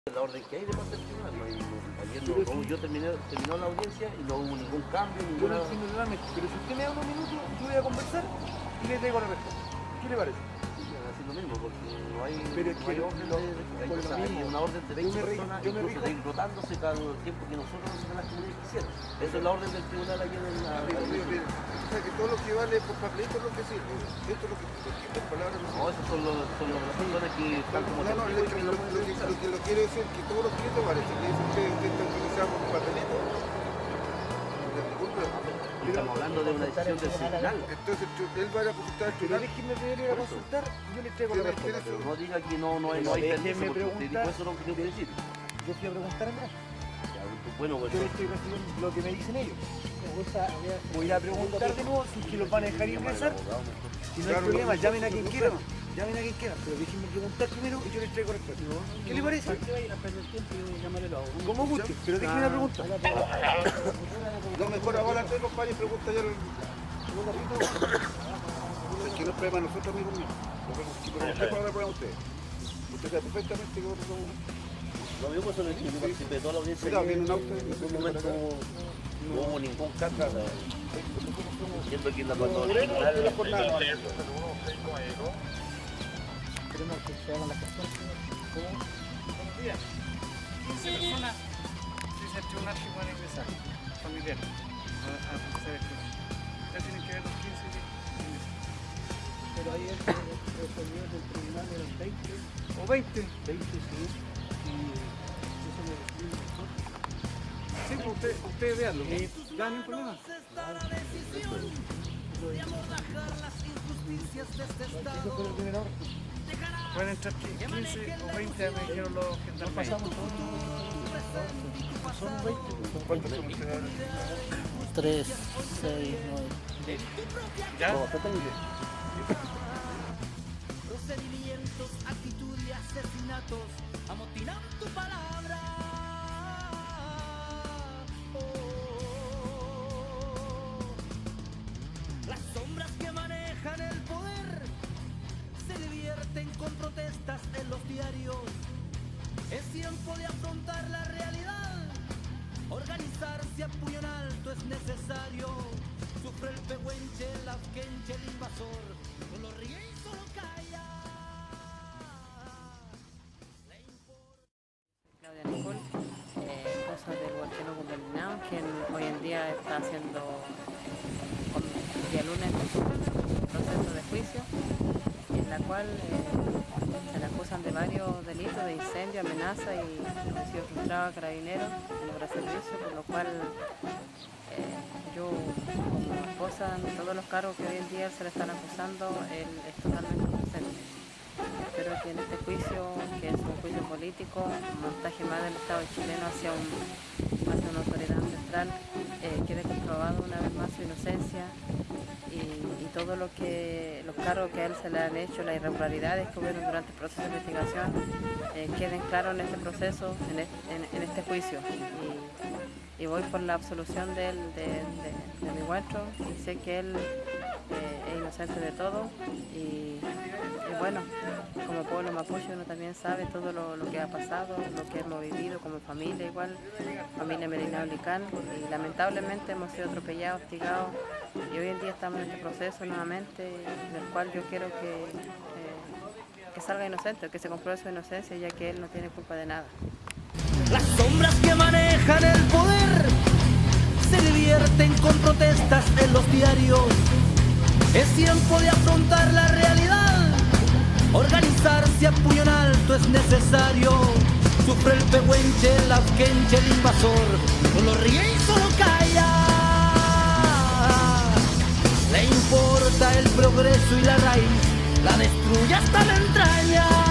La orden que hay de parte del tribunal. Ayer terminó la audiencia y no hubo ningún cambio, Yo ninguna... lo entiendo totalmente, pero si usted me da unos minutos, yo voy a conversar y le traigo la respuesta. ¿Qué le parece? Así lo mismo, porque no hay, Pero es no que hay orden hay una orden de 20 personas, incluso de ir rotándose cada tiempo que nosotros en las comunidades quisieran. Esa es la orden del tribunal ayer en la... O sea, que todo lo que vale por papelito es lo que sirve. Esto es lo que en palabras No, esos son las personas que están como no, testigos y que lo pueden lo revisar. que lo quiero decir es que todos los clientes parece que usted está utilizado por papelito. Estamos hablando de una decisión del tribunal. Entonces él va a consultar al Pero tribunal. déjenme primero ir a consultar y yo le traigo la respuesta. Pero no diga que no hay Déjeme permiso, porque usted dijo preguntar. eso es lo que yo quiero decir. Yo fui a preguntar a Andrés. Bueno, pues Yo le estoy recibiendo lo que me dicen ellos. Voy a preguntar de nuevo si es que los van a dejar ingresar. Si no hay problema, llamen a quien quieran. Llamen a quien quieran, pero déjenme preguntar primero y yo les traigo respuesta. ¿Qué le parece? Como guste, pero déjenme preguntar. Lo mejor ahora te los padres pregunta ya el que no es problema de nosotros, amigos míos. Si pregunté para la prueba a ustedes. Usted sabe perfectamente que nosotros somos. lo mismo eso le digo, yo participé de toda la audiencia. Cuidado, y viene un auto en y ningún momento no hubo ningún cambio. Siento que la cuando el tribunal... Queremos que se hagan las cuestiones. ¿Cómo? Buenos días. 15 personas dice el tribunal que pueden ingresar, familiares, a hacer el curso. Ya tienen que ver los 15 días. Pero ahí el sonido del tribunal eran 20. O 20. 20, sí. Y eso me refiero a nosotros. Sí, pues ustedes veanlo. Ya no hay problema. Eso fue el primer orden. Pueden entrar 15 o 20, me dijeron los gendarmes. Pasamos todos. Son 20. ¿Cuántos son ustedes? 3, 6, 9. ¿Ya? Procedimientos, actitud y asesinatos amotinan tu palabra. Las sombras que manejan el poder se divierten con protestas en los diarios. Es tiempo de afrontar la realidad. Organizarse a puño en alto es necesario. Sufre el pehuenche, el afquenche, el invasor. No lo ríe y solo calla. Claudia Nicole, esposa del huarquero contaminado, quien hoy en día está haciendo día lunes un proceso de juicio, en la cual se le acusan de varios delitos de incendio, amenaza y homicidio frustrado a carabineros en obra de servicio, por lo cual yo como esposa de todos los cargos que hoy en día se le están acusando, él es totalmente inocente. Espero que en este juicio, que es un juicio político, un montaje más del Estado chileno hacia una autoridad ancestral, quede comprobado una vez más su inocencia y todo los cargos que a él se le han hecho, las irregularidades que hubieron durante el proceso de investigación, queden claros en este proceso, en este juicio. Y voy por la absolución de mi huerto y sé que él es inocente de todo y bueno, como pueblo mapuche uno también sabe todo lo que ha pasado, lo que hemos vivido como familia igual, familia Medina Olicán, y lamentablemente hemos sido atropellados, hostigados y hoy en día estamos en este proceso nuevamente del cual yo quiero que salga inocente, que se compruebe su inocencia ya que él no tiene culpa de nada. Las sombras que manejan el poder se divierten con protestas en los diarios. Es tiempo de afrontar la realidad. Organizarse a puño en alto es necesario. Sufre el pehuenche, el afquenche, el invasor. No lo ríe y solo calla. Le importa el progreso y la raíz. La destruye hasta la entraña.